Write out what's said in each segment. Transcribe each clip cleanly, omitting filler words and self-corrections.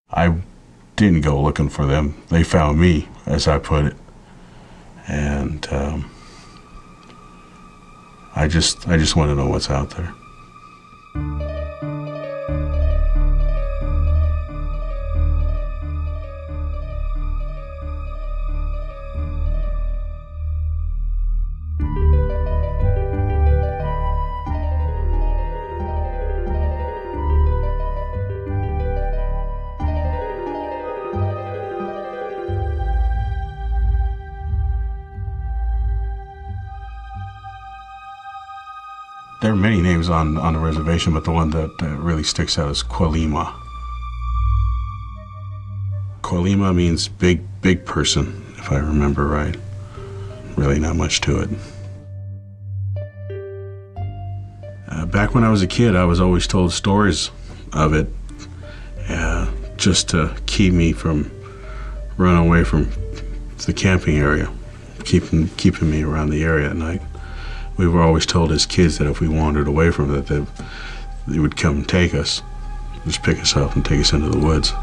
I didn't go looking for them. They found me, as I put it. And I just want to know what's out there. There are many names on the reservation, but the one that really sticks out is Qualima. Qualima means big person, if I remember right. Really not much to it. Back when I was a kid, I was always told stories of it, just to keep me from running away from the camping area, keeping me around the area at night. We were always told as kids that if we wandered away from it, that they would come and take us, just pick us up and take us into the woods.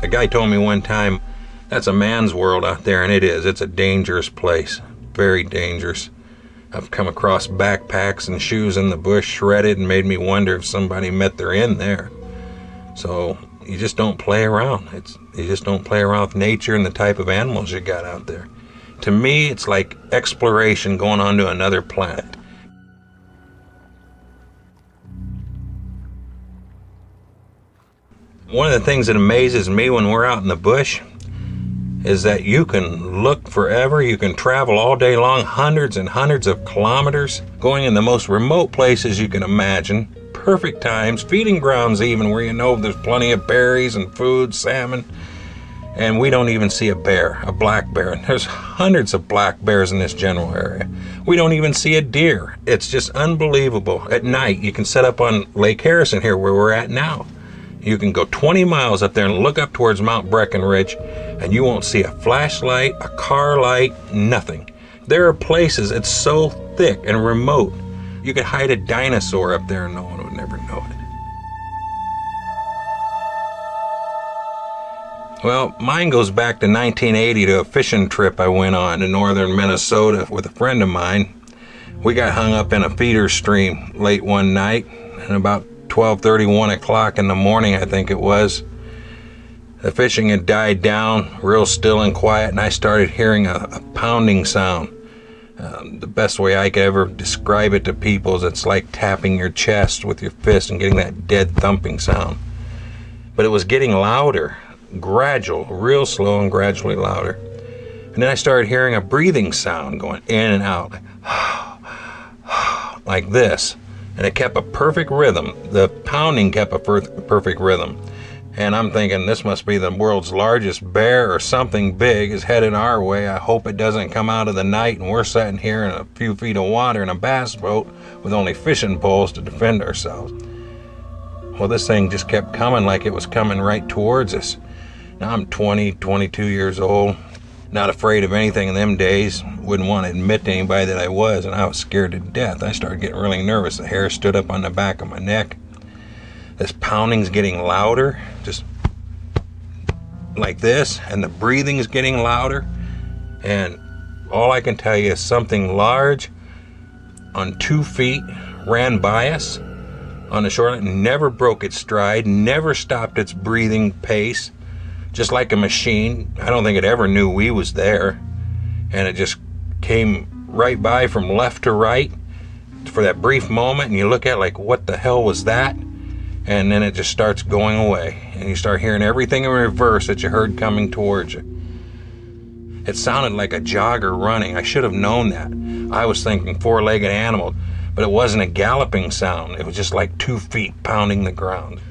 A guy told me one time, that's a man's world out there, and it is. It's a dangerous place, very dangerous. I've come across backpacks and shoes in the bush shredded and made me wonder if somebody met their end there. So you just don't play around. You just don't play around with nature and the type of animals you got out there. To me, it's like exploration going on to another planet. One of the things that amazes me when we're out in the bush is that you can look forever, you can travel all day long, hundreds and hundreds of kilometers, going in the most remote places you can imagine, perfect times, feeding grounds even, where you know there's plenty of berries and food, salmon. And we don't even see a bear, a black bear. There's hundreds of black bears in this general area. We don't even see a deer. It's just unbelievable. At night, you can set up on Lake Harrison here where we're at now. You can go 20 miles up there and look up towards Mount Breckenridge, and you won't see a flashlight, a car light, nothing. There are places, it's so thick and remote, you could hide a dinosaur up there and no one would never know it. Well, mine goes back to 1980 to a fishing trip I went on to northern Minnesota with a friend of mine. We got hung up in a feeder stream late one night, and about 12:30, 1 o'clock in the morning, I think it was, the fishing had died down, real still and quiet, and I started hearing a pounding sound. The best way I could ever describe it to people is it's like tapping your chest with your fist and getting that dead thumping sound. But it was getting louder. Gradual, real slow and gradually louder. And then I started hearing a breathing sound going in and out, like this. And it kept a perfect rhythm. The pounding kept a perfect rhythm. And I'm thinking, this must be the world's largest bear or something big is headed our way. I hope it doesn't come out of the night and we're sitting here in a few feet of water in a bass boat with only fishing poles to defend ourselves. Well, this thing just kept coming like it was coming right towards us. Now I'm 20, 22 years old, not afraid of anything in them days, wouldn't want to admit to anybody that I was, and I was scared to death. I started getting really nervous. The hair stood up on the back of my neck. This pounding's getting louder, just like this, and the breathing's getting louder, and all I can tell you is something large on 2 feet ran by us on the shoreline, never broke its stride, never stopped its breathing pace, just like a machine. I don't think it ever knew we was there. And it just came right by from left to right for that brief moment, and you look at it like, what the hell was that? And then it just starts going away. And you start hearing everything in reverse that you heard coming towards you. It sounded like a jogger running. I should have known that. I was thinking four-legged animal, but it wasn't a galloping sound. It was just like 2 feet pounding the ground.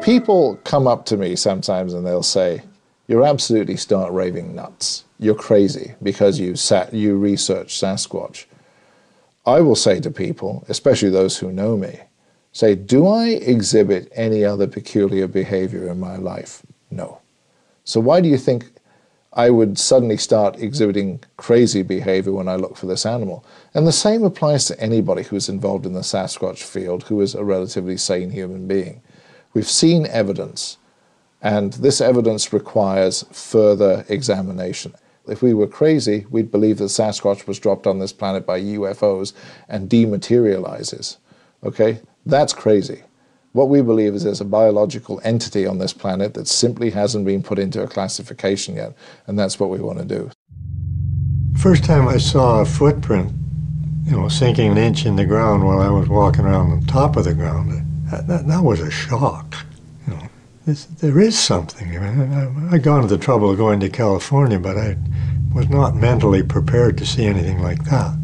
People come up to me sometimes and they'll say, you're absolutely stark raving nuts. You're crazy because you research Sasquatch. I will say to people, especially those who know me, say, do I exhibit any other peculiar behavior in my life? No. So why do you think I would suddenly start exhibiting crazy behavior when I look for this animal? And the same applies to anybody who's involved in the Sasquatch field who is a relatively sane human being. We've seen evidence, and this evidence requires further examination. If we were crazy, we'd believe that Sasquatch was dropped on this planet by UFOs and dematerializes. Okay? That's crazy. What we believe is there's a biological entity on this planet that simply hasn't been put into a classification yet, and that's what we want to do. First time I saw a footprint, sinking an inch in the ground while I was walking around on top of the ground, that was a shock. There is something. I'd gone to the trouble of going to California, but I was not mentally prepared to see anything like that.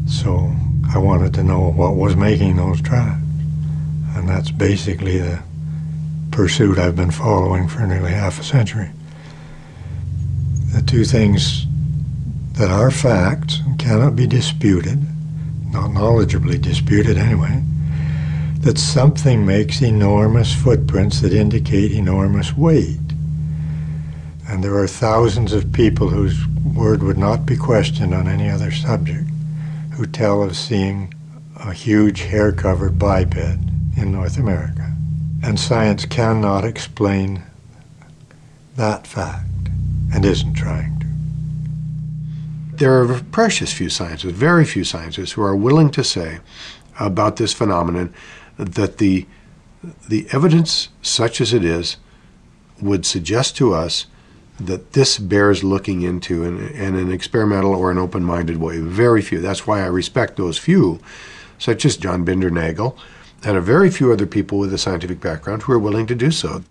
So I wanted to know what was making those tracks. And that's basically the pursuit I've been following for nearly half a century. The two things that are facts and cannot be disputed, not knowledgeably disputed anyway, that something makes enormous footprints that indicate enormous weight. And there are thousands of people whose word would not be questioned on any other subject who tell of seeing a huge hair-covered biped in North America. And science cannot explain that fact and isn't trying to. There are precious few scientists, very few scientists, who are willing to say about this phenomenon that the evidence, such as it is, would suggest to us that this bears looking into in an experimental or an open-minded way. Very few. That's why I respect those few, such as John Bindernagel, and a very few other people with a scientific background who are willing to do so.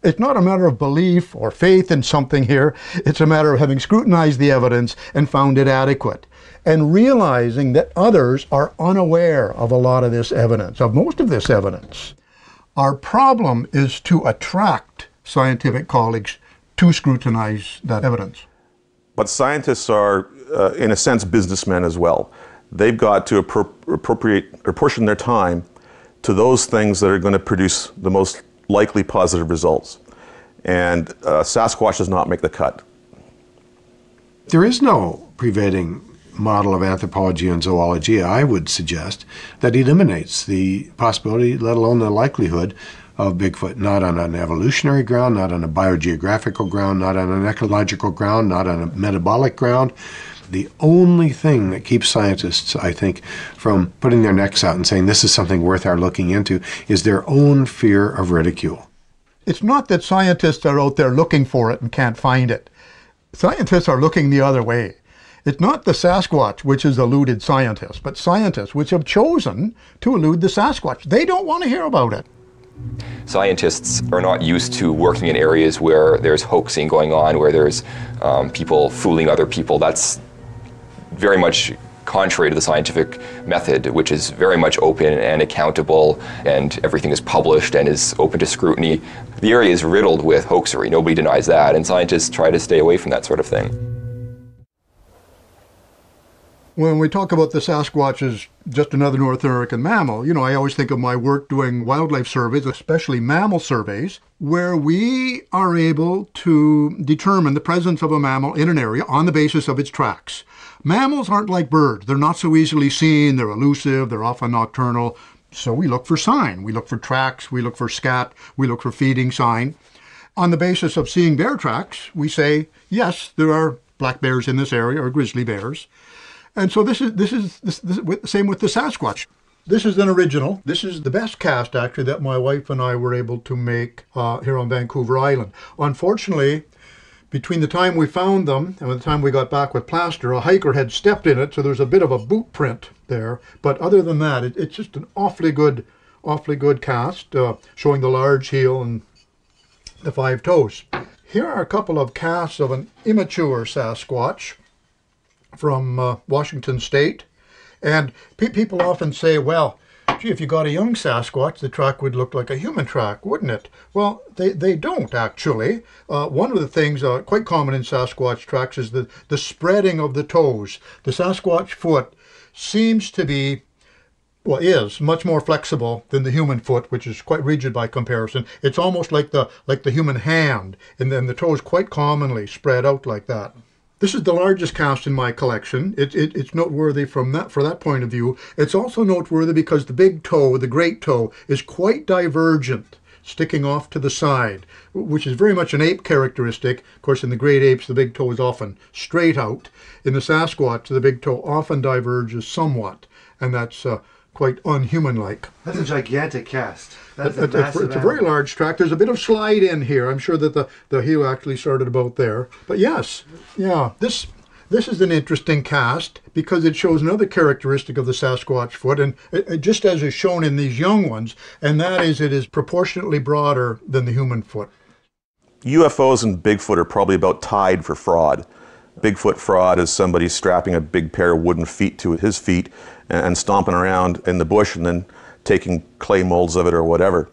It's not a matter of belief or faith in something here. It's a matter of having scrutinized the evidence and found it adequate, and realizing that others are unaware of a lot of this evidence, of most of this evidence. Our problem is to attract scientific colleagues to scrutinize that evidence. But scientists are, in a sense, businessmen as well. They've got to appropriate or portion their time to those things that are going to produce the most likely positive results. And Sasquatch does not make the cut. There is no prevailing model of anthropology and zoology, I would suggest, that eliminates the possibility, let alone the likelihood, of Bigfoot, not on an evolutionary ground, not on a biogeographical ground, not on an ecological ground, not on a metabolic ground. The only thing that keeps scientists, I think, from putting their necks out and saying this is something worth our looking into is their own fear of ridicule. It's not that scientists are out there looking for it and can't find it. Scientists are looking the other way. It's not the Sasquatch which has eluded scientists, but scientists which have chosen to elude the Sasquatch. They don't want to hear about it. Scientists are not used to working in areas where there's hoaxing going on, where there's people fooling other people. That's very much contrary to the scientific method, which is very much open and accountable, and everything is published and is open to scrutiny. The area is riddled with hoaxery. Nobody denies that, and scientists try to stay away from that sort of thing. When we talk about the Sasquatch as just another North American mammal, I always think of my work doing wildlife surveys, especially mammal surveys, where we are able to determine the presence of a mammal in an area on the basis of its tracks. Mammals aren't like birds. They're not so easily seen. They're elusive. They're often nocturnal. So we look for sign. We look for tracks. We look for scat. We look for feeding sign. On the basis of seeing bear tracks, we say, yes, there are black bears in this area or grizzly bears. And so this is the same with the Sasquatch. This is an original. This is the best cast, actually, that my wife and I were able to make here on Vancouver Island. Unfortunately, between the time we found them and the time we got back with plaster, a hiker had stepped in it, so there's a bit of a boot print there. But other than that, it's just an awfully good cast, showing the large heel and the 5 toes. Here are a couple of casts of an immature Sasquatch from Washington State. And people often say, well, gee, if you got a young Sasquatch, the track would look like a human track, wouldn't it? Well, they don't, actually. One of the things quite common in Sasquatch tracks is the spreading of the toes. The Sasquatch foot seems to be, well, is much more flexible than the human foot, which is quite rigid by comparison. It's almost like the human hand, and then the toes quite commonly spread out like that. This is the largest cast in my collection. It's noteworthy for that point of view. It's also noteworthy because the big toe, the great toe, is quite divergent, sticking off to the side, which is very much an ape characteristic. Of course, in the great apes, the big toe is often straight out. In the Sasquatch, the big toe often diverges somewhat, and that's quite unhuman-like. That's a gigantic cast. That's a It's massive a very large track. There's a bit of slide in here. I'm sure that the heel actually started about there. But yes, yeah, this is an interesting cast because it shows another characteristic of the Sasquatch foot, and just as is shown in these young ones, and that is it is proportionately broader than the human foot. UFOs and Bigfoot are probably about tied for fraud. Bigfoot fraud is somebody strapping a big pair of wooden feet to his feet and stomping around in the bush and then taking clay molds of it or whatever.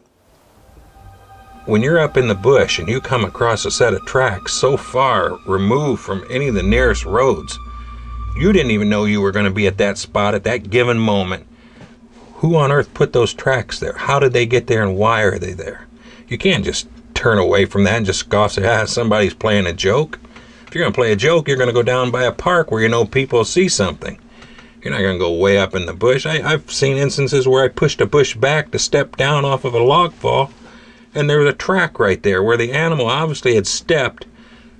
When you're up in the bush and you come across a set of tracks so far removed from any of the nearest roads, you didn't even know you were going to be at that spot at that given moment. Who on earth put those tracks there? How did they get there and why are they there? You can't just turn away from that and just scoff and say, somebody's playing a joke. If you're going to play a joke, you're going to go down by a park where you know people see something. You're not going to go way up in the bush. I've seen instances where I pushed a bush back to step down off of a log fall, and there was a track right there where the animal obviously had stepped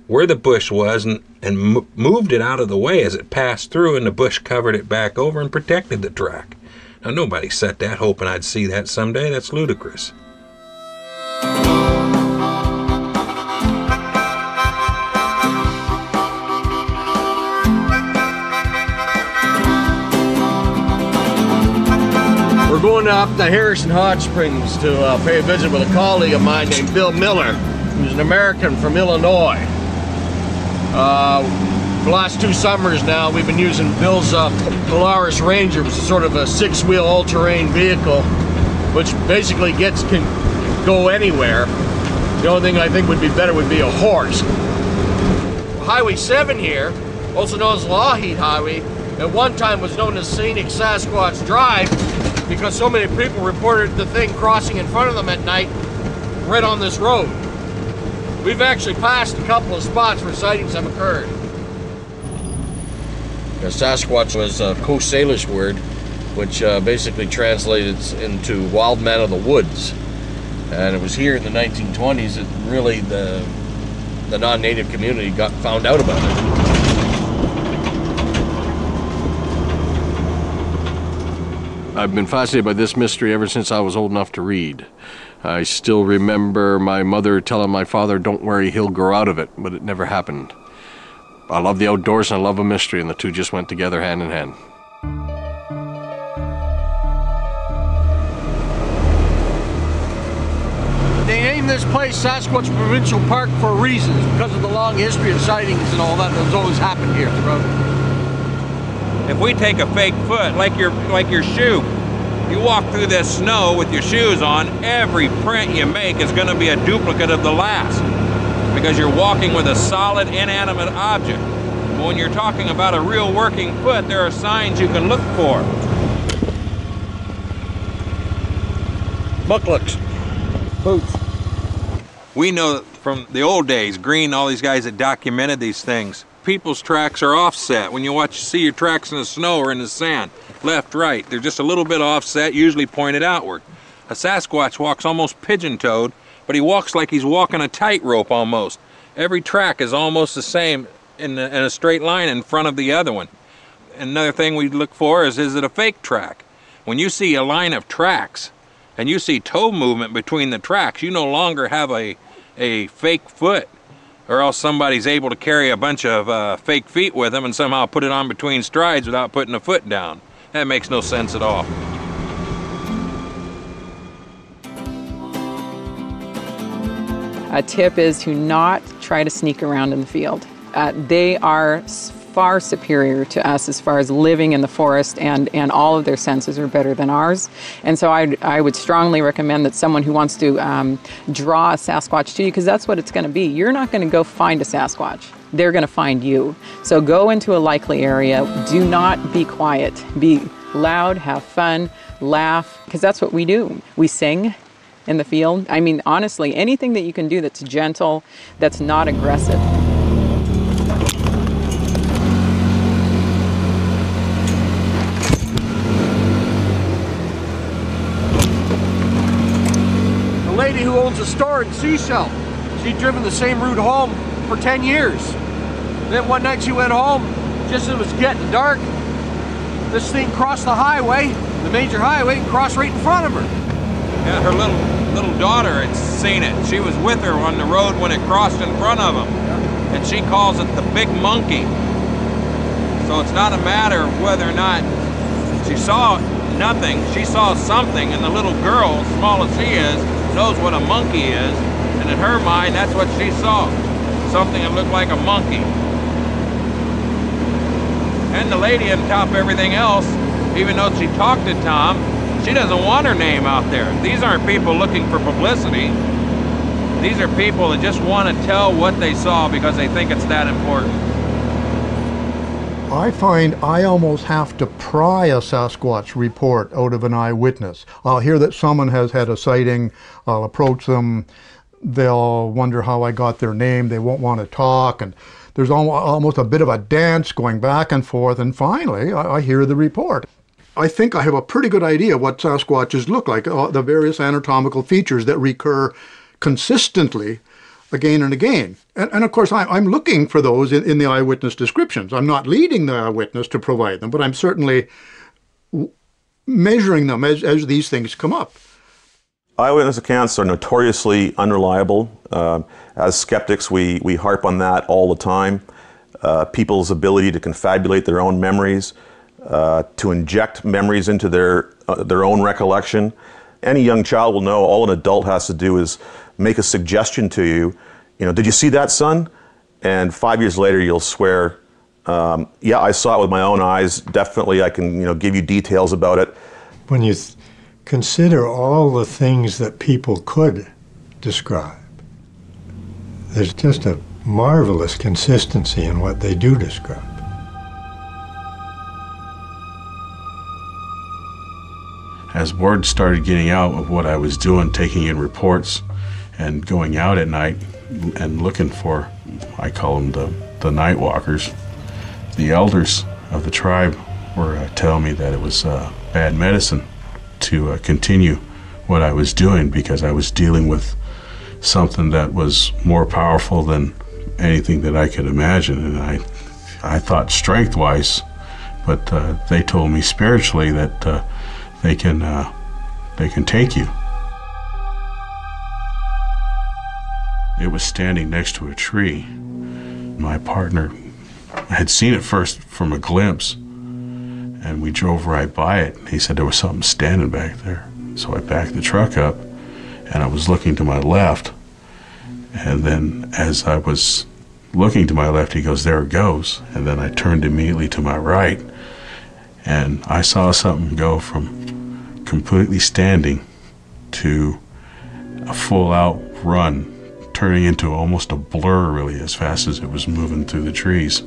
where the bush was and moved it out of the way as it passed through, and the bush covered it back over and protected the track. Now, nobody set that hoping I'd see that someday. That's ludicrous. We're going up the Harrison Hot Springs to pay a visit with a colleague of mine named Bill Miller, who's an American from Illinois. For the last 2 summers now, we've been using Bill's Polaris Ranger, which is sort of a 6-wheel all-terrain vehicle, which basically can go anywhere. The only thing I think would be better would be a horse. Highway 7 here, also known as Lougheed Highway, at one time was known as Scenic Sasquatch Drive because so many people reported the thing crossing in front of them at night right on this road. We've actually passed a couple of spots where sightings have occurred. Sasquatch was a Coast Salish word, which basically translated into wild man of the woods. And it was here in the 1920s that really the non-native community found out about it. I've been fascinated by this mystery ever since I was old enough to read. I still remember my mother telling my father, "Don't worry, he'll grow out of it," but it never happened. I love the outdoors and I love a mystery, and the two just went together hand in hand. They named this place Sasquatch Provincial Park for a reason, because of the long history of sightings and all that that's always happened here throughout. If we take a fake foot, like your shoe, you walk through this snow with your shoes on, every print you make is going to be a duplicate of the last, because you're walking with a solid, inanimate object. But when you're talking about a real working foot, there are signs you can look for. Mucklucks. Boots. We know from the old days, Green, all these guys that documented these things, people's tracks are offset. When you see your tracks in the snow or in the sand, left, right, they're just a little bit offset, usually pointed outward. A Sasquatch walks almost pigeon-toed, but he walks like he's walking a tightrope almost. Every track is almost the same in a straight line in front of the other one. Another thing we look for is it a fake track? When you see a line of tracks and you see toe movement between the tracks, you no longer have a fake foot, or else somebody's able to carry a bunch of fake feet with them and somehow put it on between strides without putting a foot down. That makes no sense at all. A tip is to not try to sneak around in the field. They are far superior to us as far as living in the forest, and all of their senses are better than ours. And so I would strongly recommend that someone who wants to draw a Sasquatch to you, because that's what it's going to be. You're not going to go find a Sasquatch. They're going to find you. So go into a likely area. Do not be quiet. Be loud, have fun, laugh, because that's what we do. We sing in the field. I mean, honestly, anything that you can do that's gentle, that's not aggressive. The lady who owns a store in Seashell, she'd driven the same route home for 10 years. Then one night she went home, just as it was getting dark, this thing crossed the highway, the major highway, and crossed right in front of her. Yeah, her little daughter had seen it. She was with her on the road when it crossed in front of them. And she calls it the big monkey. So it's not a matter of whether or not she saw nothing. She saw something, and the little girl, small as she is, knows what a monkey is. And in her mind, that's what she saw. Something that looked like a monkey. And the lady, on top of everything else, even though she talked to Tom, she doesn't want her name out there. These aren't people looking for publicity. These are people that just want to tell what they saw because they think it's that important. I find I almost have to pry a Sasquatch report out of an eyewitness. I'll hear that someone has had a sighting, I'll approach them, they'll wonder how I got their name, they won't want to talk, and there's almost a bit of a dance going back and forth, and finally I hear the report. I think I have a pretty good idea what Sasquatches look like, the various anatomical features that recur consistently again and again. And of course, I'm looking for those in the eyewitness descriptions. I'm not leading the eyewitness to provide them, but I'm certainly measuring them as these things come up. Eyewitness accounts are notoriously unreliable. As skeptics, we harp on that all the time. People's ability to confabulate their own memories, to inject memories into their own recollection. Any young child will know all an adult has to do is make a suggestion to you. You know, did you see that, son? And 5 years later, you'll swear, yeah, I saw it with my own eyes. Definitely, I can, give you details about it. When you consider all the things that people could describe, there's just a marvelous consistency in what they do describe. As word started getting out of what I was doing, taking in reports and going out at night and looking for, I call them the night walkers, the elders of the tribe were telling me that it was bad medicine to continue what I was doing, because I was dealing with something that was more powerful than anything that I could imagine. And I thought strength-wise, but they told me spiritually that they can take you. It was standing next to a tree. My partner had seen it first from a glimpse, and we drove right by it. He said there was something standing back there. So I backed the truck up, and I was looking to my left. And then as I was looking to my left, he goes, there it goes. And then I turned immediately to my right, and I saw something go from completely standing to a full-out run, turning into almost a blur, really, as fast as it was moving through the trees.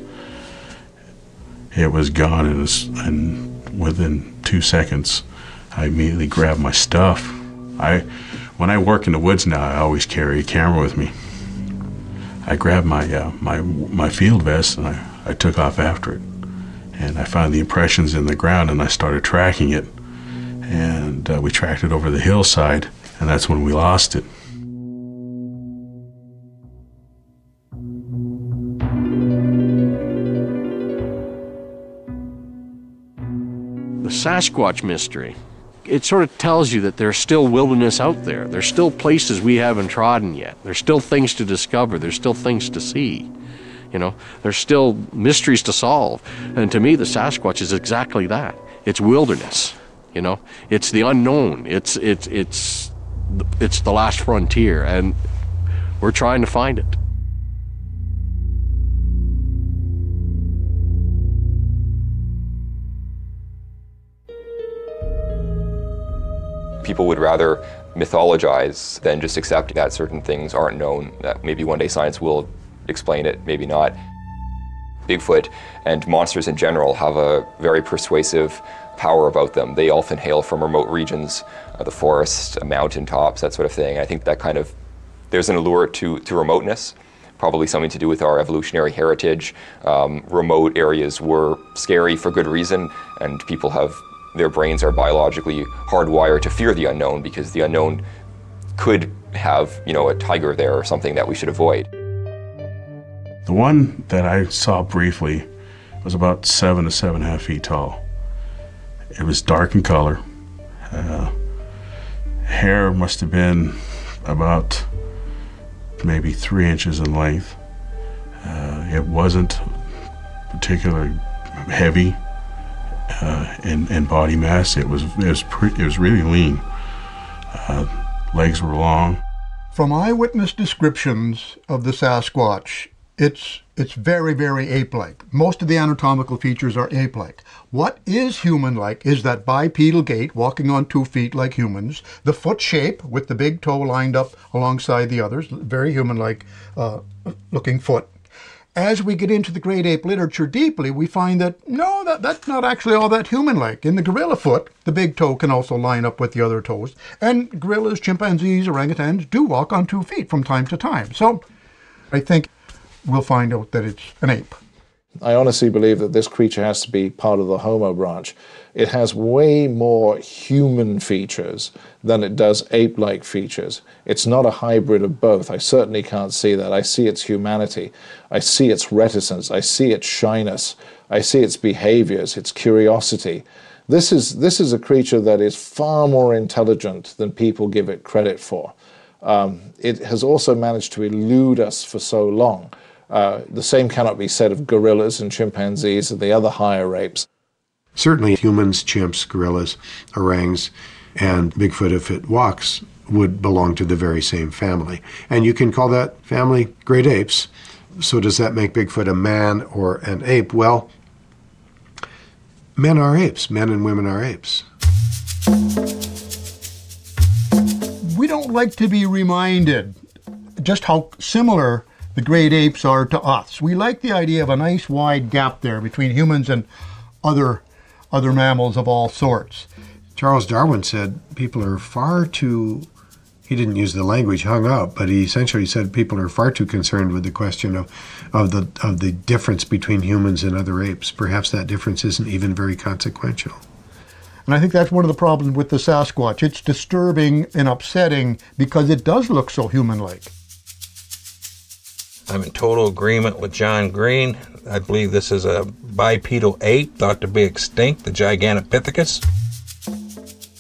It was gone, and within 2 seconds, I immediately grabbed my stuff. When I work in the woods now, I always carry a camera with me. I grabbed my field vest, and I took off after it. And I found the impressions in the ground, and I started tracking it. And we tracked it over the hillside, and that's when we lost it. The Sasquatch mystery, it sort of tells you that there's still wilderness out there. There's still places we haven't trodden yet. There's still things to discover. There's still things to see. There's still mysteries to solve. And to me, the Sasquatch is exactly that. It's wilderness. It's the unknown. It's the last frontier, and we're trying to find it. people would rather mythologize than just accept that certain things aren't known, that maybe one day science will explain it, maybe not. Bigfoot and monsters in general have a very persuasive power about them. They often hail from remote regions, the forest, mountain tops, that sort of thing. I think that kind of, there's an allure to remoteness, probably something to do with our evolutionary heritage. Remote areas were scary for good reason, and people have, their brains are biologically hardwired to fear the unknown because the unknown could have, you know, a tiger there or something that we should avoid. The one that I saw briefly was about 7 to 7.5 feet tall. It was dark in color. Hair must have been about maybe 3 inches in length. It wasn't particularly heavy in body mass. It was really lean. Legs were long. From eyewitness descriptions of the Sasquatch, it's very, very ape-like. Most of the anatomical features are ape-like. What is human-like is that bipedal gait, walking on 2 feet like humans, the foot shape with the big toe lined up alongside the others, very human-like looking foot. As we get into the great ape literature deeply, we find that, no, that's not actually all that human-like. In the gorilla foot, the big toe can also line up with the other toes, and gorillas, chimpanzees, orangutans do walk on 2 feet from time to time. So I think we'll find out that it's an ape. I honestly believe that this creature has to be part of the Homo branch. It has way more human features than it does ape-like features. It's not a hybrid of both. I certainly can't see that. I see its humanity. I see its reticence. I see its shyness. I see its behaviors, its curiosity. This is a creature that is far more intelligent than people give it credit for. It has also managed to elude us for so long. The same cannot be said of gorillas and chimpanzees and the other higher apes. Certainly humans, chimps, gorillas, orangs, and Bigfoot, if it walks, would belong to the very same family. And you can call that family great apes. So does that make Bigfoot a man or an ape? Well, men are apes. Men and women are apes. We don't like to be reminded just how similar the great apes are to us. We like the idea of a nice wide gap there between humans and other mammals of all sorts. Charles Darwin said people are far too, he didn't use the language hung up, but he essentially said people are far too concerned with the question of the difference between humans and other apes. Perhaps that difference isn't even very consequential. And I think that's one of the problems with the Sasquatch. It's disturbing and upsetting because it does look so human-like. I'm in total agreement with John Green. I believe this is a bipedal ape thought to be extinct, the Gigantopithecus.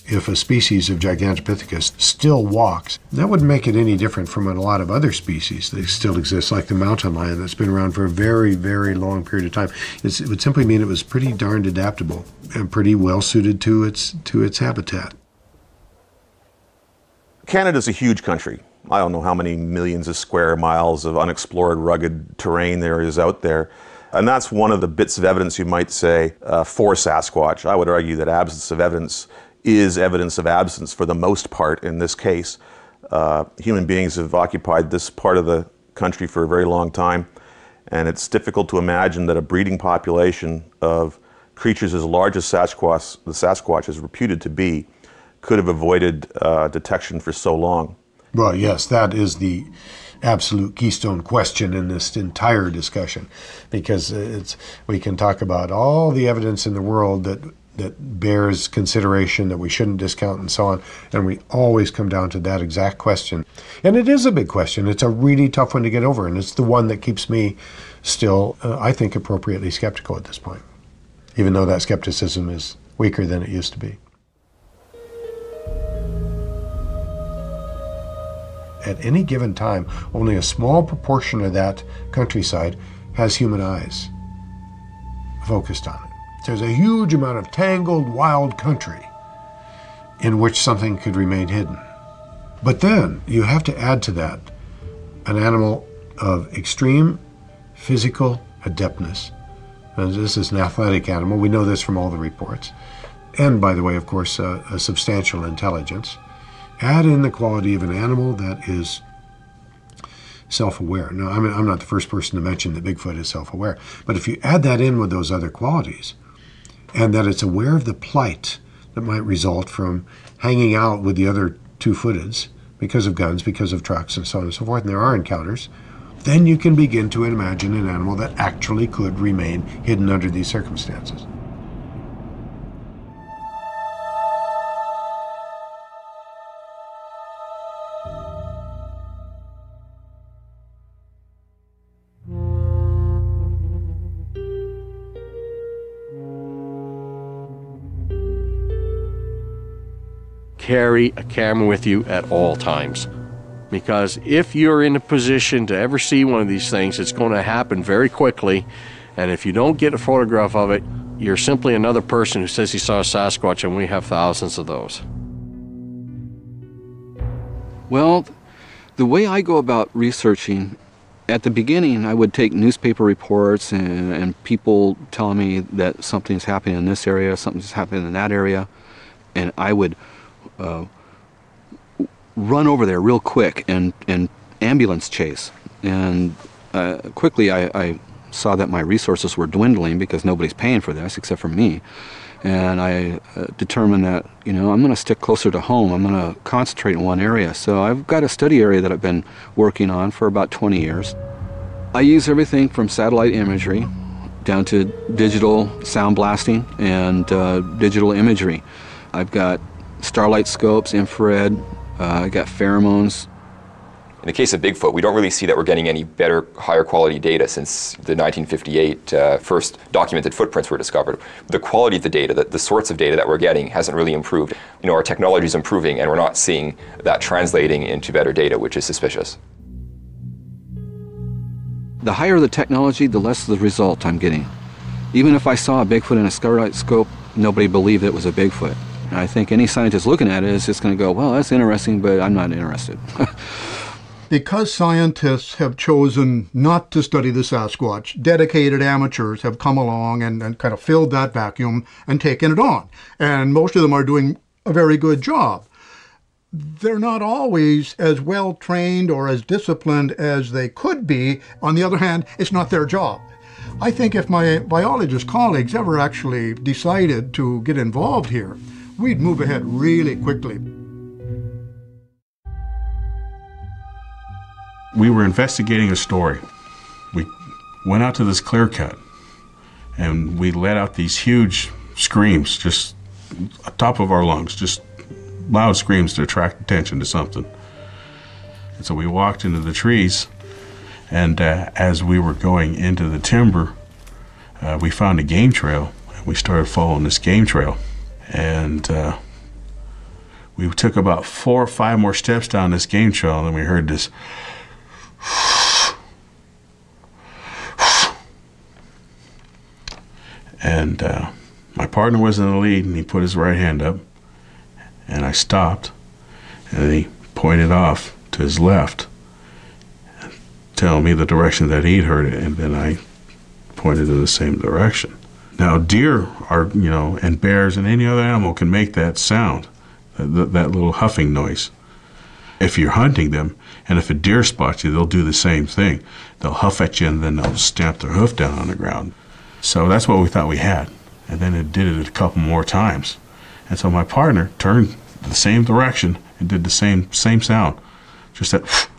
If a species of Gigantopithecus still walks, that wouldn't make it any different from a lot of other species that still exist, like the mountain lion that's been around for a very, very long period of time. It would simply mean it was pretty darned adaptable and pretty well suited to its habitat. Canada's a huge country. I don't know how many millions of square miles of unexplored, rugged terrain there is out there. And that's one of the bits of evidence you might say for Sasquatch. I would argue that absence of evidence is evidence of absence for the most part in this case. Human beings have occupied this part of the country for a very long time, and it's difficult to imagine that a breeding population of creatures as large as the Sasquatch is reputed to be could have avoided detection for so long. Well, yes, that is the absolute keystone question in this entire discussion, because we can talk about all the evidence in the world that bears consideration, that we shouldn't discount and so on, and we always come down to that exact question. And it is a big question. It's a really tough one to get over, and it's the one that keeps me still, I think, appropriately skeptical at this point, even though that skepticism is weaker than it used to be. At any given time, only a small proportion of that countryside has human eyes focused on it. There's a huge amount of tangled, wild country in which something could remain hidden. But then you have to add to that an animal of extreme physical adeptness. And this is an athletic animal. We know this from all the reports. And by the way, of course, a substantial intelligence. add in the quality of an animal that is self-aware. Now, I'm not the first person to mention that Bigfoot is self-aware, but if you add that in with those other qualities, and that it's aware of the plight that might result from hanging out with the other two-footeds because of guns, because of trucks, and so on and so forth, and there are encounters, then you can begin to imagine an animal that actually could remain hidden under these circumstances. Carry a camera with you at all times, because if you're in a position to ever see one of these things, it's going to happen very quickly, and if you don't get a photograph of it, you're simply another person who says he saw a Sasquatch, and we have thousands of those. Well, the way I go about researching, at the beginning I would take newspaper reports and people telling me that something's happening in this area, something's happening in that area, and I would run over there real quick and ambulance chase. And quickly I saw that my resources were dwindling because nobody's paying for this except for me. And I determined that, I'm going to stick closer to home. I'm going to concentrate in one area. So I've got a study area that I've been working on for about 20 years. I use everything from satellite imagery down to digital sound blasting and digital imagery. I've got starlight scopes, infrared, I got pheromones. In the case of Bigfoot, we don't really see that we're getting any better, higher quality data since the 1958 first documented footprints were discovered. The quality of the data, the sorts of data that we're getting hasn't really improved. Our technology is improving and we're not seeing that translating into better data, which is suspicious. The higher the technology, the less the result I'm getting. Even if I saw a Bigfoot in a starlight scope, nobody believed it was a Bigfoot. And I think any scientist looking at it is just going to go, well, that's interesting, but I'm not interested. Because scientists have chosen not to study the Sasquatch, dedicated amateurs have come along and kind of filled that vacuum and taken it on. And most of them are doing a very good job. They're not always as well trained or as disciplined as they could be. On the other hand, it's not their job. I think if my biologist colleagues ever actually decided to get involved here, we'd move ahead really quickly. We were investigating a story. We went out to this clear cut and we let out these huge screams, just on top of our lungs, just loud screams to attract attention to something. And so we walked into the trees, and as we were going into the timber, we found a game trail, and we started following this game trail. And we took about 4 or 5 more steps down this game trail, and then we heard this and my partner was in the lead, and he put his right hand up, and I stopped, and he pointed off to his left, telling me the direction that he'd heard it, and then I pointed in the same direction. Now, deer are, and bears and any other animal can make that sound, that little huffing noise. If you're hunting them, and if a deer spots you, they'll do the same thing. They'll huff at you, and then they'll stamp their hoof down on the ground. So that's what we thought we had. And then it did it a couple more times. And so my partner turned the same direction and did the same sound. Just that,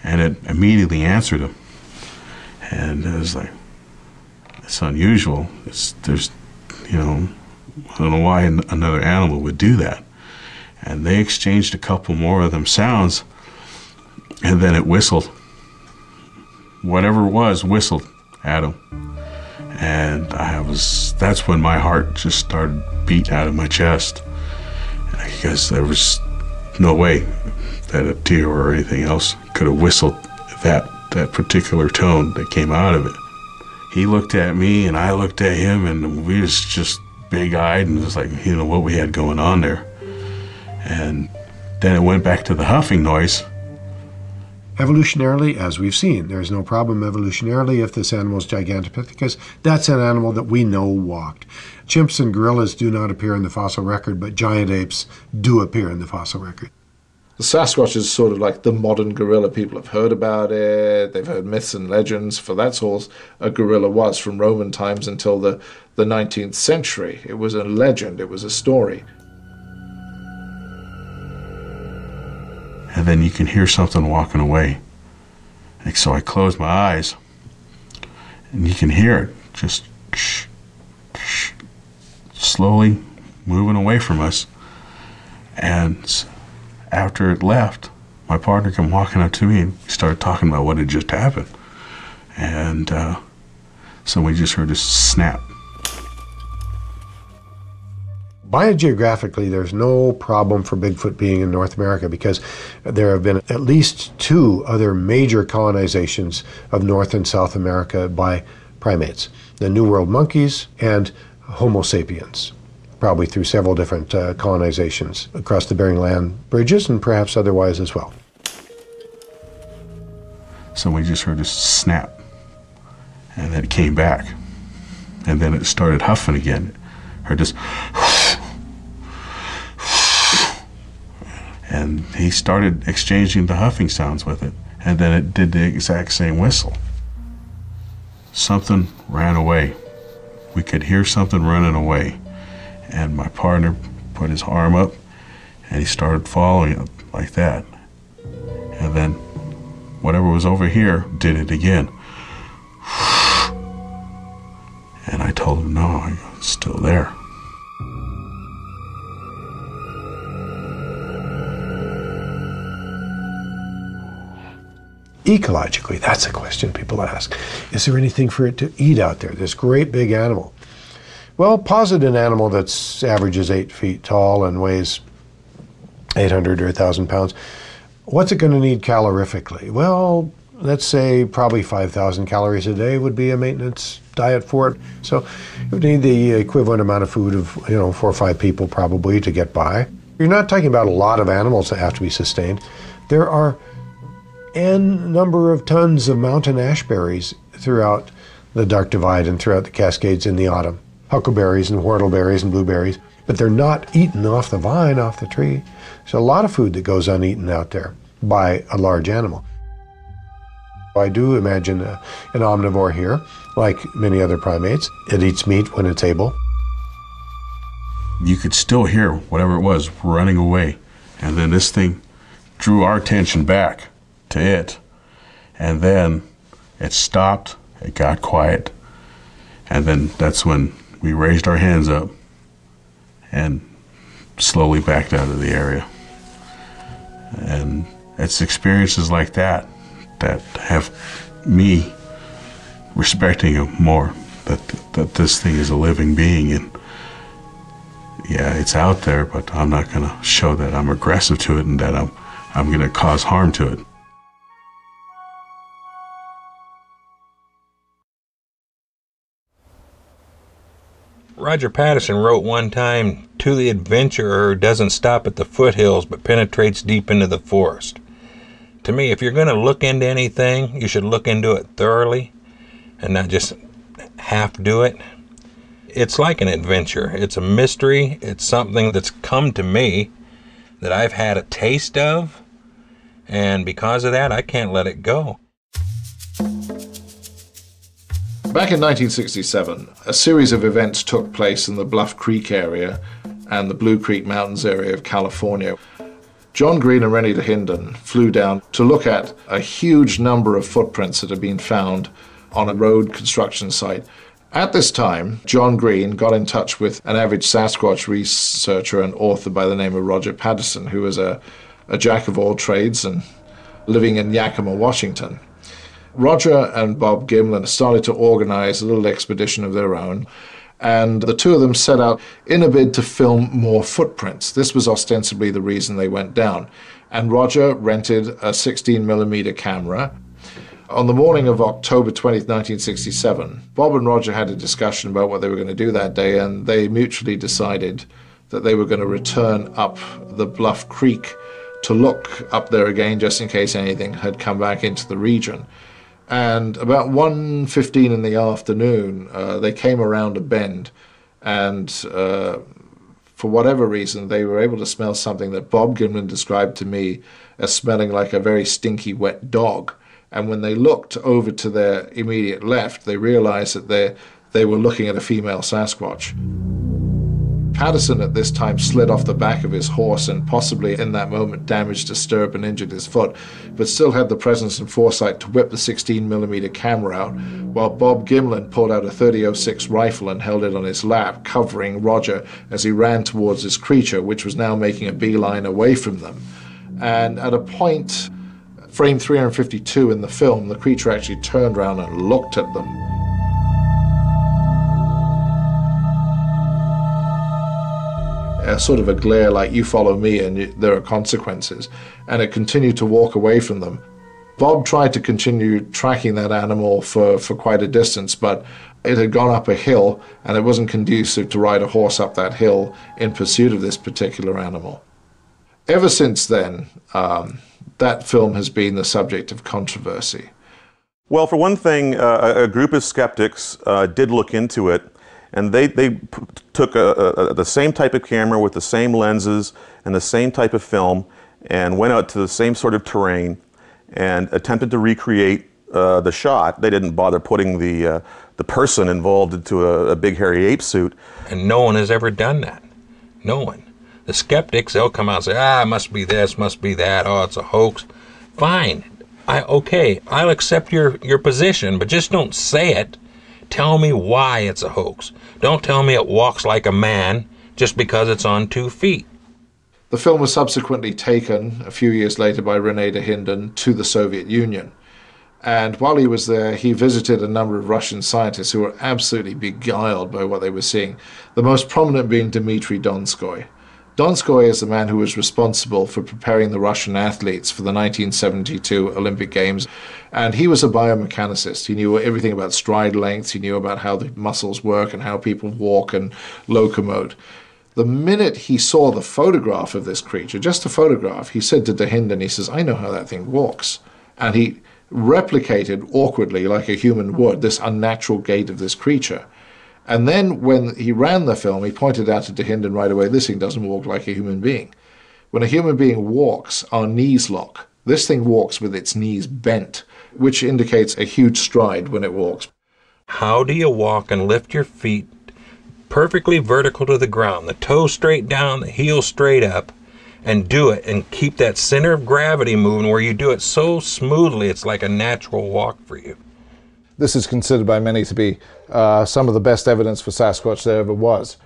and it immediately answered him. And it was like, it's unusual. There's, I don't know why another animal would do that. And they exchanged a couple more of them sounds, and then it whistled. Whatever it was, whistled at him. And that's when my heart just started beating out of my chest. Because there was no way that a deer or anything else could have whistled that particular tone that came out of it. He looked at me and I looked at him, and we was just big-eyed, and it was like, what we had going on there. And then it went back to the huffing noise. Evolutionarily, as we've seen, there's no problem evolutionarily if this animal is Gigantopithecus. That's an animal that we know walked. Chimps and gorillas do not appear in the fossil record, but giant apes do appear in the fossil record. The Sasquatch is sort of like the modern gorilla. People have heard about it, they've heard myths and legends, for that's all a gorilla was from Roman times until the 19th century. It was a legend, it was a story. And then you can hear something walking away. And so I close my eyes, and you can hear it just slowly moving away from us. And after it left, my partner came walking up to me and we started talking about what had just happened. And so we just heard a snap. Biogeographically, there's no problem for Bigfoot being in North America because there have been at least 2 other major colonizations of North and South America by primates, the New World monkeys and Homo sapiens, probably through several different colonizations across the Bering Land bridges and perhaps otherwise as well. So we just heard a snap, and then it came back, and then it started huffing again. Heard this. And he started exchanging the huffing sounds with it, and then it did the exact same whistle. Something ran away. We could hear something running away, and my partner put his arm up, and he started following it like that. And then whatever was over here did it again. And I told him, no, it's still there. Ecologically, that's a question people ask. Is there anything for it to eat out there, this great big animal? Well, posit an animal that's averages 8 feet tall and weighs 800 or 1,000 pounds. What's it going to need calorifically? Well, let's say probably 5,000 calories a day would be a maintenance diet for it. So it would need the equivalent amount of food of 4 or 5 people probably to get by. You're not talking about a lot of animals that have to be sustained. There are n number of tons of mountain ash berries throughout the Dark Divide and throughout the Cascades in the autumn. Huckleberries and whortleberries and blueberries, but they're not eaten off the vine, off the tree. There's a lot of food that goes uneaten out there by a large animal. I do imagine an omnivore here, like many other primates. It eats meat when it's able. You could still hear whatever it was running away, and then this thing drew our attention back to it, and then it stopped, it got quiet, and then that's when we raised our hands up and slowly backed out of the area. And it's experiences like that that have me respecting it more, that this thing is a living being, and yeah, it's out there, but I'm not going to show that I'm aggressive to it and that I'm going to cause harm to it. Roger Patterson wrote one time, "To the adventurer doesn't stop at the foothills but penetrates deep into the forest." To me, if you're going to look into anything, you should look into it thoroughly and not just half do it. It's like an adventure. It's a mystery. It's something that's come to me that I've had a taste of, and because of that, I can't let it go. Back in 1967, a series of events took place in the Bluff Creek area and the Blue Creek Mountains area of California. John Green and Rennie DeHinden flew down to look at a huge number of footprints that had been found on a road construction site. At this time, John Green got in touch with an avid Sasquatch researcher and author by the name of Roger Patterson, who was a jack of all trades and living in Yakima, Washington. Roger and Bob Gimlin started to organize a little expedition of their own, and the two of them set out in a bid to film more footprints. This was ostensibly the reason they went down. And Roger rented a 16mm camera. On the morning of October 20th, 1967, Bob and Roger had a discussion about what they were going to do that day, and they mutually decided that they were going to return up the Bluff Creek to look up there again just in case anything had come back into the region. And about 1:15 in the afternoon, they came around a bend, and for whatever reason, they were able to smell something that Bob Gimlin described to me as smelling like a very stinky, wet dog. And when they looked over to their immediate left, they realized that they were looking at a female Sasquatch. Patterson at this time slid off the back of his horse and possibly in that moment damaged a stirrup and injured his foot, but still had the presence and foresight to whip the 16mm camera out, while Bob Gimlin pulled out a .30-06 rifle and held it on his lap, covering Roger as he ran towards this creature, which was now making a beeline away from them. And at a point, frame 352 in the film, the creature actually turned around and looked at them. Sort of a glare like, you follow me and there are consequences, and it continued to walk away from them. Bob tried to continue tracking that animal for quite a distance, but it had gone up a hill and it wasn't conducive to ride a horse up that hill in pursuit of this particular animal. Ever since then, that film has been the subject of controversy. Well, for one thing, a group of skeptics did look into it, and they took the same type of camera with the same lenses and the same type of film and went out to the same sort of terrain and attempted to recreate the shot. They didn't bother putting the person involved into a big hairy ape suit. And no one has ever done that. No one. The skeptics, they'll come out and say, it must be this, must be that, oh, it's a hoax. Fine. Okay, I'll accept your position, but just don't say it. Tell me why it's a hoax. Don't tell me it walks like a man just because it's on 2 feet. The film was subsequently taken a few years later by René de Hinden to the Soviet Union. And while he was there, he visited a number of Russian scientists who were absolutely beguiled by what they were seeing, the most prominent being Dmitry Donskoy. Donskoy is the man who was responsible for preparing the Russian athletes for the 1972 Olympic Games, and he was a biomechanicist. He knew everything about stride lengths, he knew about how the muscles work and how people walk and locomote. The minute he saw the photograph of this creature, just a photograph, he said to de Hinden, he says, I know how that thing walks. And he replicated awkwardly, like a human would, this unnatural gait of this creature. And then when he ran the film, he pointed out to de Hinden right away, this thing doesn't walk like a human being. When a human being walks, our knees lock. This thing walks with its knees bent, which indicates a huge stride when it walks. How do you walk and lift your feet perfectly vertical to the ground, the toe straight down, the heel straight up, and do it and keep that center of gravity moving where you do it so smoothly it's like a natural walk for you? This is considered by many to be some of the best evidence for Sasquatch there ever was.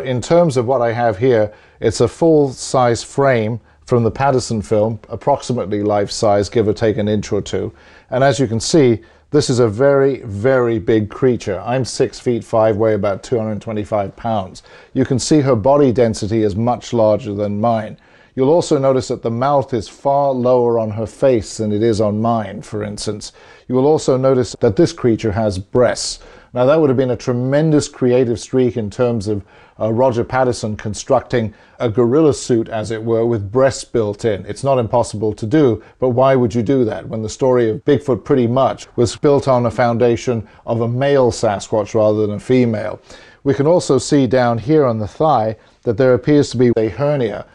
In terms of what I have here, it's a full-size frame from the Patterson film, approximately life-size, give or take an inch or two. And as you can see, this is a very, very big creature. I'm 6'5", weigh about 225 pounds. You can see her body density is much larger than mine. You'll also notice that the mouth is far lower on her face than it is on mine, for instance. You will also notice that this creature has breasts. Now that would have been a tremendous creative streak in terms of Roger Patterson constructing a gorilla suit, as it were, with breasts built in. It's not impossible to do, but why would you do that when the story of Bigfoot pretty much was built on a foundation of a male Sasquatch rather than a female? We can also see down here on the thigh that there appears to be a hernia.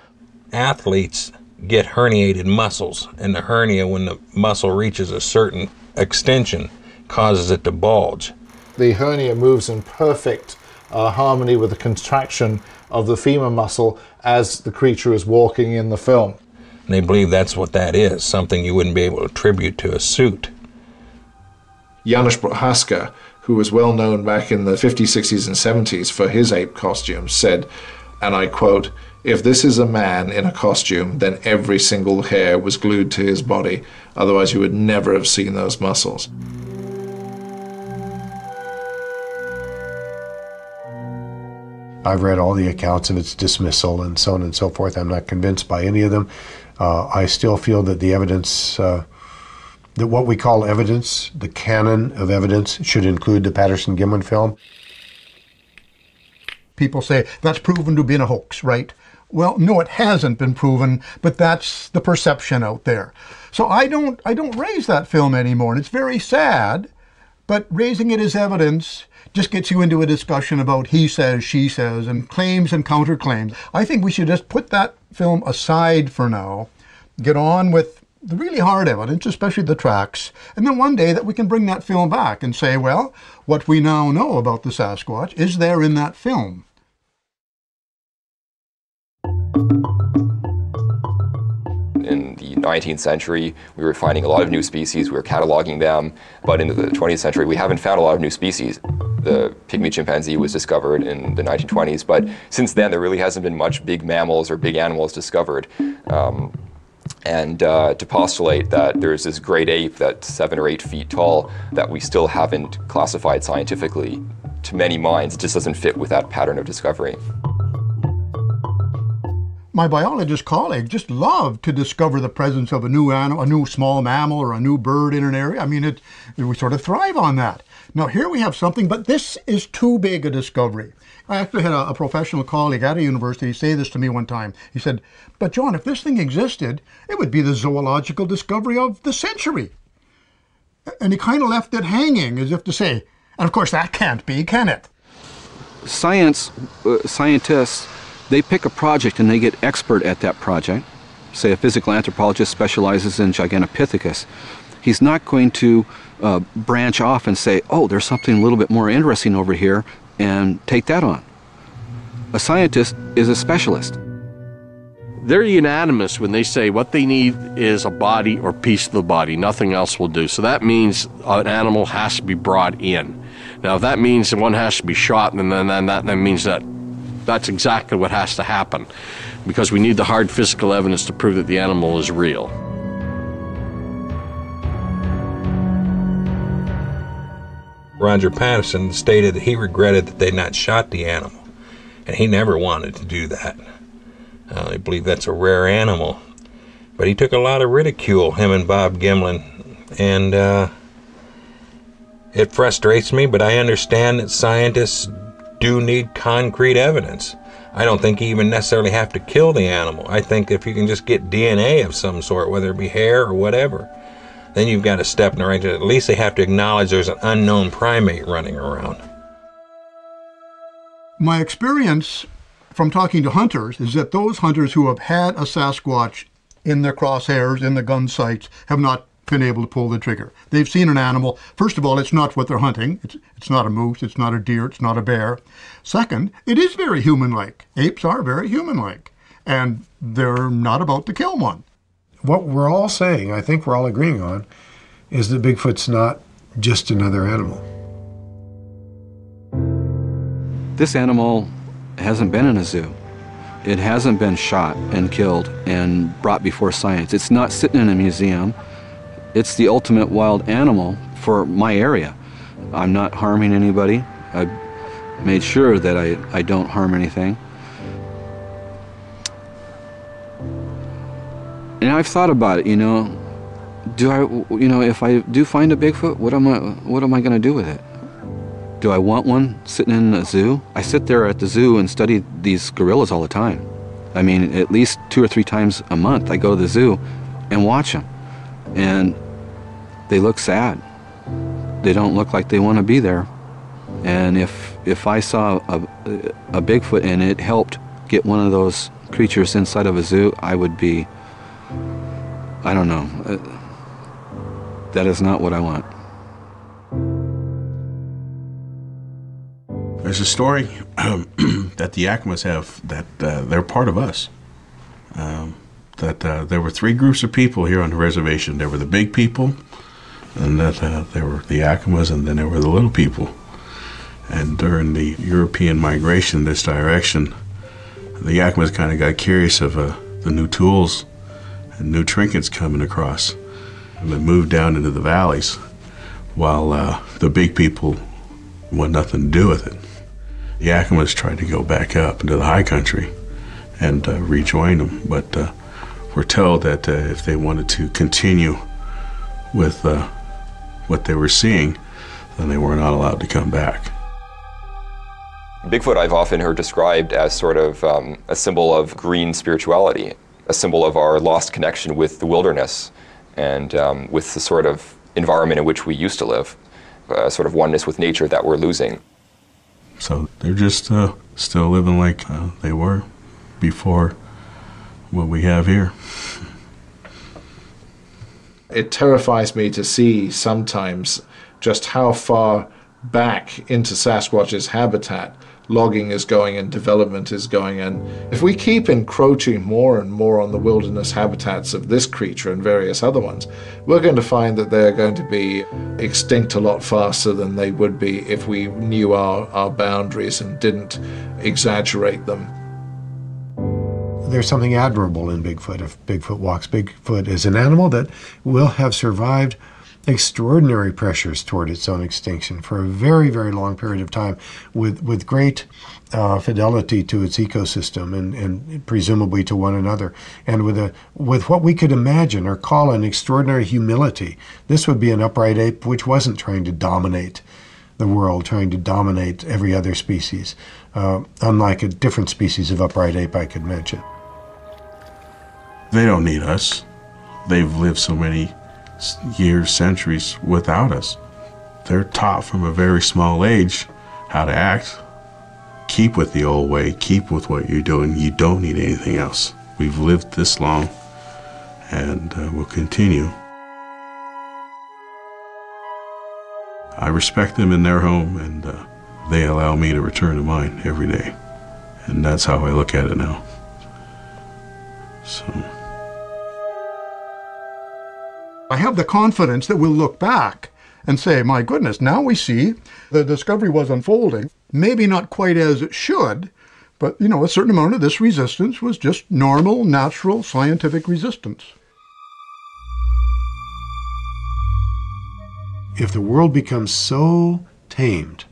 Athletes get herniated muscles, and the hernia, when the muscle reaches a certain extension, causes it to bulge. The hernia moves in perfect harmony with the contraction of the femur muscle as the creature is walking in the film. And they believe that's what that is, something you wouldn't be able to attribute to a suit. Janusz Prochaska, who was well known back in the 50s, 60s, and 70s for his ape costumes, said, and I quote, "If this is a man in a costume, then every single hair was glued to his body. Otherwise, you would never have seen those muscles." I've read all the accounts of its dismissal and so on and so forth. I'm not convinced by any of them. I still feel that the evidence, that what we call evidence, the canon of evidence, should include the Patterson-Gimlin film. People say that's proven to be a hoax, right? Well, no, it hasn't been proven, but that's the perception out there. So I don't raise that film anymore, and it's very sad, but raising it as evidence just gets you into a discussion about he says, she says, and claims and counterclaims. I think we should just put that film aside for now, get on with the really hard evidence, especially the tracks, and then one day that we can bring that film back and say, well, what we now know about the Sasquatch is there in that film. In the 19th century, we were finding a lot of new species, we were cataloging them, but in the 20th century, we haven't found a lot of new species. The pygmy chimpanzee was discovered in the 1920s, but since then, there really hasn't been much big mammals or big animals discovered. And to postulate that there's this great ape that's 7 or 8 feet tall that we still haven't classified scientifically, to many minds, it just doesn't fit with that pattern of discovery. My biologist colleague just loved to discover the presence of a new animal, a new small mammal or a new bird in an area. I mean, we sort of thrive on that. Now here we have something, but this is too big a discovery. I actually had a professional colleague at a university say this to me one time. He said, but John, if this thing existed, it would be the zoological discovery of the century. And he kind of left it hanging as if to say, and of course that can't be, can it? Scientists, they pick a project and they get expert at that project. Say a physical anthropologist specializes in Gigantopithecus. He's not going to branch off and say, oh, there's something a little bit more interesting over here, and take that on. A scientist is a specialist. They're unanimous when they say what they need is a body or piece of the body. Nothing else will do. So that means an animal has to be brought in. Now, if that means that one has to be shot, then that means that that's exactly what has to happen, because we need the hard physical evidence to prove that the animal is real. Roger Patterson stated that he regretted that they'd not shot the animal, and he never wanted to do that. I believe that's a rare animal, but he took a lot of ridicule, him and Bob Gimlin, and it frustrates me, but I understand that scientists do need concrete evidence. I don't think you even necessarily have to kill the animal. I think if you can just get DNA of some sort, whether it be hair or whatever, then you've got a step in the right direction. At least they have to acknowledge there's an unknown primate running around. My experience from talking to hunters is that those hunters who have had a Sasquatch in their crosshairs, in the gun sights, have not been able to pull the trigger. They've seen an animal. First of all, it's not what they're hunting. It's not a moose, it's not a deer, it's not a bear. Second, it is very human-like. Apes are very human-like, and they're not about to kill one. What we're all saying, I think we're all agreeing on, is that Bigfoot's not just another animal. This animal hasn't been in a zoo. It hasn't been shot and killed and brought before science. It's not sitting in a museum. It's the ultimate wild animal for my area. I'm not harming anybody. I've made sure that I don't harm anything. And I've thought about it, if I do find a Bigfoot, what am I going to do with it? Do I want one sitting in a zoo? I sit there at the zoo and study these gorillas all the time. I mean, at least 2 or 3 times a month I go to the zoo and watch them. And they look sad. They don't look like they want to be there. And if I saw a Bigfoot and it helped get one of those creatures inside of a zoo, I would be, I don't know. That is not what I want. There's a story that the Yakimas have that they're part of us. There were 3 groups of people here on the reservation. There were the big people, and there were the Yakimas, and then there were the little people. And during the European migration in this direction, the Yakimas kind of got curious of the new tools and new trinkets coming across, and they moved down into the valleys, while the big people want nothing to do with it. The Yakimas tried to go back up into the high country and rejoin them, but we're told that if they wanted to continue with what they were seeing, then they were not allowed to come back. Bigfoot I've often heard described as sort of a symbol of green spirituality, a symbol of our lost connection with the wilderness and with the sort of environment in which we used to live, a sort of oneness with nature that we're losing. So they're just still living like they were before what we have here. It terrifies me to see sometimes just how far back into Sasquatch's habitat logging is going and development is going. And if we keep encroaching more and more on the wilderness habitats of this creature and various other ones, we're going to find that they're going to be extinct a lot faster than they would be if we knew our boundaries and didn't exaggerate them. There's something admirable in Bigfoot if Bigfoot walks. Bigfoot is an animal that will have survived extraordinary pressures toward its own extinction for a very, very long period of time with great fidelity to its ecosystem and presumably to one another, and with what we could imagine or call an extraordinary humility. This would be an upright ape which wasn't trying to dominate the world, trying to dominate every other species, unlike a different species of upright ape I could mention. They don't need us. They've lived so many years, centuries without us. They're taught from a very small age how to act. Keep with the old way, keep with what you're doing. You don't need anything else. We've lived this long and we'll continue. I respect them in their home and they allow me to return to mine every day. And that's how I look at it now. So I have the confidence that we'll look back and say, my goodness, now we see the discovery was unfolding. Maybe not quite as it should, but, you know, a certain amount of this resistance was just normal, natural, scientific resistance. If the world becomes so tamed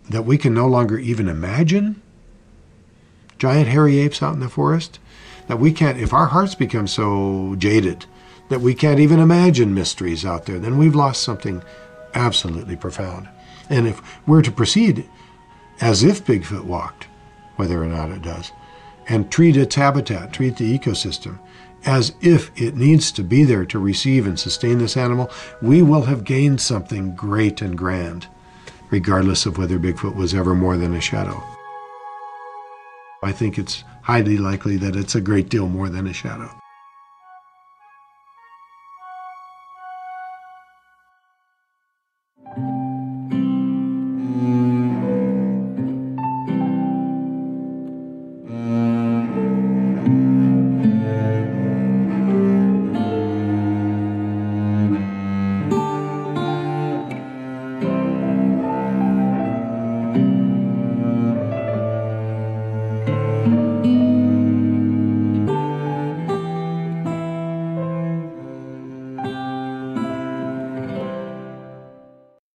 that we can no longer even imagine giant hairy apes out in the forest, that we can't, if our hearts become so jaded that we can't even imagine mysteries out there, then we've lost something absolutely profound. And if we're to proceed as if Bigfoot walked, whether or not it does, and treat its habitat, treat the ecosystem, as if it needs to be there to receive and sustain this animal, we will have gained something great and grand, regardless of whether Bigfoot was ever more than a shadow. I think it's highly likely that it's a great deal more than a shadow.